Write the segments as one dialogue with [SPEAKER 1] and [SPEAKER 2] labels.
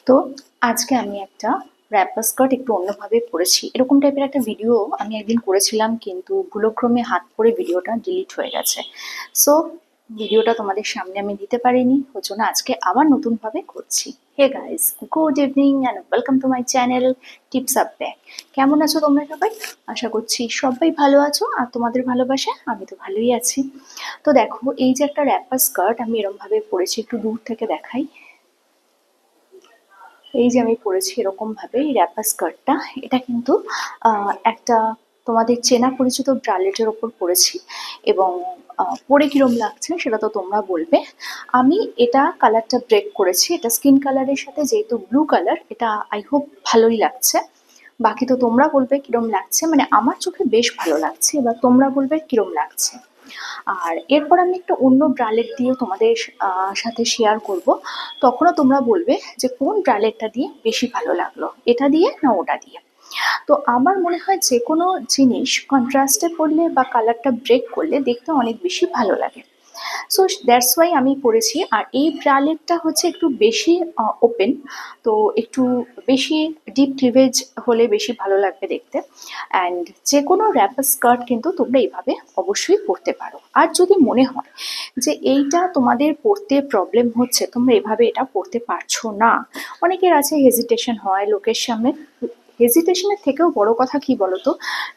[SPEAKER 1] তো আজকে আমি একটা র্যাপার স্কার্ট একটু অন্যভাবে পরেছি। এরকম টাইপের একটা ভিডিও আমি একদিন করেছিলাম, কিন্তু ভুলক্রমে হাত পড়ে ভিডিওটা ডিলিট হয়ে গেছে। সো ভিডিওটা তোমাদের সামনে আমি দিতে পারিনি, ওর জন্য আজকে আবার নতুনভাবে করছি। Hey guys, good evening and welcome to my channel tips up back. কেমন আছো তোমরা সবাই? আশা করছি সবাই ভালো আছো, আর তোমাদের ভালোবাসা আমি তো ভালোই আছি। তো দেখো, এই যে একটা র্যাপার স্কার্ট আমি এরকম ভাবে পরেছি, একটু দূর থেকে দেখাই। এই যে আমি পরেছি এরকম ভাবে এই র্যাপার স্কার্টটা, এটা কিন্তু একটা তোমাদের চেনা পরিচিত ব্রালেটের ওপর পরেছি, এবং পরে কিরম লাগছে সেটা তো তোমরা বলবে। আমি এটা কালারটা ব্রেক করেছি, এটা স্কিন কালারের সাথে যেহেতু ব্লু কালার, এটা আই হোপ ভালোই লাগছে। বাকি তো তোমরা বলবে কিরম লাগছে, মানে আমার চোখে বেশ ভালো লাগছে, এবার তোমরা বলবে কিরম লাগছে। আর এরপর আমি একটা অন্য ব্রালেট দিয়ে তোমাদের সাথে শেয়ার করব, তখনও তোমরা বলবে যে কোন ব্রালেটটা দিয়ে বেশি ভালো লাগলো, এটা দিয়ে না ওটা দিয়ে। তো আমার মনে হয় যে কোনো জিনিস কন্ট্রাস্টে পড়লে বা কালারটা ব্রেক করলে দেখতে অনেক বেশি ভালো লাগে। সো দ্যাটস ওয়াই আমি পরেছি। আর এই ব্রালেটটা হচ্ছে একটু বেশি ওপেন, তো একটু বেশি ডিপ ক্লিভেজ হলে বেশি ভালো লাগবে দেখতে। অ্যান্ড যে কোনো র্যাপার স্কার্ট কিন্তু তোমরা এইভাবে অবশ্যই পরতে পারো। আর যদি মনে হয় যে এইটা তোমাদের পরতে প্রবলেম হচ্ছে, তোমরা এভাবে এটা পরতে পারছো না, অনেকের আছে হেজিটেশন হয় লোকের সামনে। হেজিটেশনের থেকেও বড় কথা কি বলতো,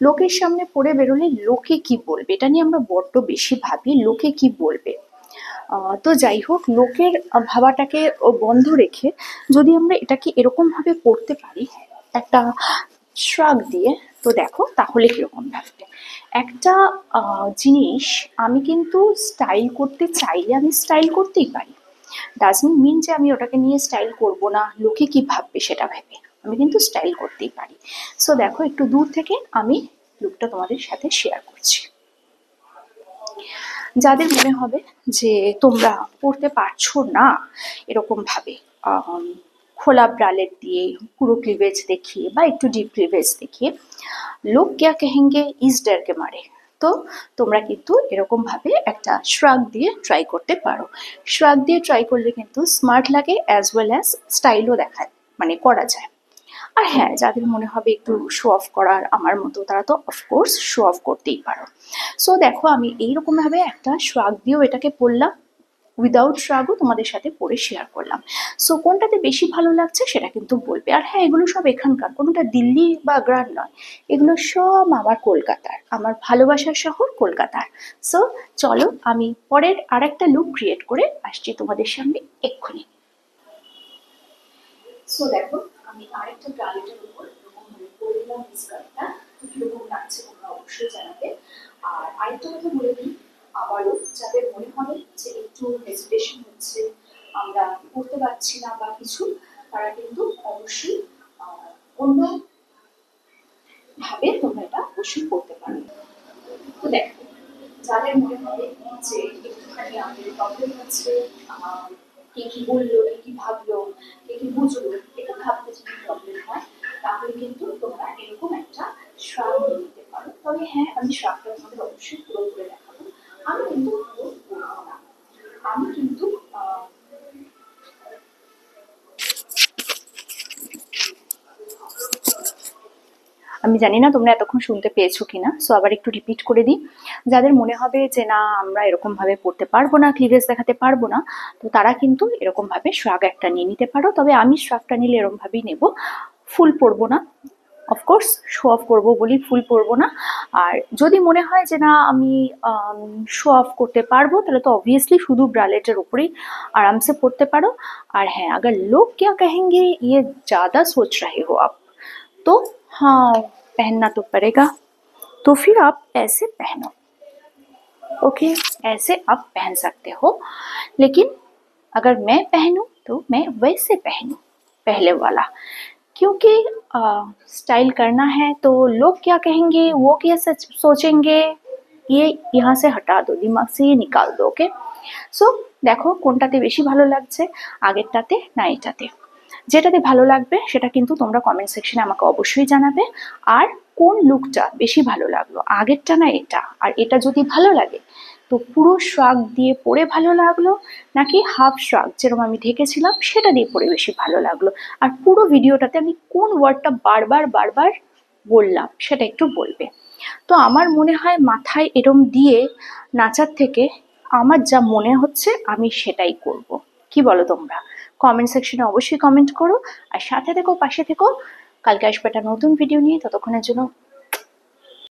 [SPEAKER 1] লোকের সামনে পড়ে বেরোলে লোকে কি বলবে, এটা নিয়ে আমরা বড্ড বেশি ভাবি, লোকে কি বলবে। তো যাই হোক, লোকের ভাবাটাকে বন্ধ রেখে যদি আমরা এটাকে এরকম ভাবে পড়তে পারি একটা শ্রাগ দিয়ে, তো দেখো তাহলে কিরকম লাগবে। একটা জিনিস আমি কিন্তু স্টাইল করতে চাইলে আমি স্টাইল করতেই পারি, ডাজন্ট মিন যে আমি ওটাকে নিয়ে স্টাইল করব না, লোকে কি ভাববে সেটা ভেবে আমি কিন্তু স্টাইল করতেই পারি। সো দেখো, একটু দূর থেকে আমি লুকটা তোমাদের সাথে শেয়ার করছি। যাদের মনে হবে যে তোমরা পড়তে পারছো না এরকম ভাবে, খোলা ব্রালেট দিয়ে পুরো ক্লিভেজ দেখিয়ে বা একটু ডিপ ক্লিভেজ দেখিয়ে, লোক ক্যা কহেঙ্গে ইস ডর কে মারে, তো তোমরা কিন্তু এরকম ভাবে একটা শ্রাগ দিয়ে ট্রাই করতে পারো। শ্রাগ দিয়ে ট্রাই করলে কিন্তু স্মার্ট লাগে, অ্যাজ ওয়েল অ্যাজ স্টাইলও দেখায়, মানে করা যায়। আর হ্যাঁ, যাদের মনে হবে একটু শো অফ করার আমার মতো, তারা তো অফকোর্স শো অফ করতেই পারো। সো দেখো, আমি এইরকম ভাবে একটা শ্রাগ দিয়েও এটাকে পরলাম, উইদাউট শ্রাগও তোমাদের সাথে পরে শেয়ার করলাম। সো কোনটাতে বেশি ভালো লাগছে সেটা কিন্তু বলবে। আর হ্যাঁ, এগুলো সব এখানকার, কোনোটা দিল্লি বা আগ্রার নয়, এগুলো সব আমার কলকাতার, আমার ভালোবাসার শহর কলকাতার। সো চলো, আমি পরের আর একটা লুক ক্রিয়েট করে আসছি তোমাদের সামনে এক্ষুনি। সো দেখো, আমি আরেকটা ব্রালেটের উপর এরকম ভাবে পরে দিলাম স্কার্টটা, কিরকম লাগছে তোমরা অবশ্যই জানাবে। আর আরেকটা কথা বলে দিই আবারও, যাদের মনে হবে যে একটু হেজিটেশন হচ্ছে, আমরা করতে পারছি না বা কিছু, তারা কিন্তু অবশ্যই অন্য ভাবে তোমরা এটা অবশ্যই করতে পারো। তো দেখো, যাদের মনে হবে যে একটুখানি আমাদের প্রবলেম হচ্ছে, কে কি বললো, কে কি ভাবলো, কে কি বুঝলো, এটা ভাবতে যদি প্রবলেম হয়, তাহলে কিন্তু তোমরা এরকম একটা শ্রাগ নিয়ে নিতে পারো। তবে হ্যাঁ, আমি শ্রাগটা তোমাদের অবশ্যই পুরো করে দেখাবো। আমি কিন্তু পুরো করবো না, আমি কিন্তু আমি জানি না তোমরা এতক্ষণ শুনতে পেয়েছো কিনা, সো আবার একটু রিপিট করে দিই। যাদের মনে হবে যে না, আমরা এরকম ভাবে পড়তে পারবো না, ক্লিভেজ দেখাতে পারবো না, তো তারা কিন্তু এরকম ভাবে শ্রাগ একটা নিয়ে নিতে পারো। তবে আমি শ্রাগটা নিলে এরকম ভাবেই নেবো, ফুল পরবো না, অফকোর্স শো অফ করবো বলি ফুল পরবো না। আর যদি মনে হয় যে না, আমি শো অফ করতে পারবো, তাহলে তো অবভিয়াসলি শুধু ব্রালেটের উপরেই আরামসে পড়তে পারো। আর হ্যাঁ, अगर लोग क्या कहेंगे ये ज्यादा सोच रहे हो आप, तो हाँ, पहनना तो पड़ेगा, तो फिर आप ऐसे पहनो। ओके, ऐसे आप पहन सकते हो, लेकिन अगर मैं पहनूं तो मैं वैसे पहनूं, पहले वाला। क्योंकि स्टाइल करना है तो लोग क्या कहेंगे, वो क्या सोचेंगे, ये यहाँ से हटा दो, दिमाग से ये निकाल दो। ओके, সো দেখো কোনটাতে বেশি ভালো লাগছে, আগেরটাতে না এটাতে। যেটাতে ভালো লাগবে সেটা কিন্তু তোমরা কমেন্ট সেকশনে আমাকে অবশ্যই জানাবে। আর কোন লুকটা বেশি ভালো লাগলো, আগেরটা না এটা, আর এটা যদি ভালো লাগে তো পুরো শ্রাগ দিয়ে পরে ভালো লাগলো নাকি হাফ শ্রাগ যেরকম আমি ঢেকেছিলাম সেটা দিয়ে পরে বেশি ভালো লাগলো, আর পুরো ভিডিওটাতে আমি কোন ওয়ার্ডটা বারবার বারবার বললাম সেটা একটু বলবে। তো আমার মনে হয় মাথায় এরম দিয়ে নাচার থেকে আমার যা মনে হচ্ছে আমি সেটাই করব। কি বলো তোমরা? কমেন্ট সেকশনে অবশ্যই কমেন্ট করো, আর সাথে থেকো, পাশে থেকো। কালকে আসবে একটা নতুন ভিডিও নিয়ে, ততক্ষণের জন্য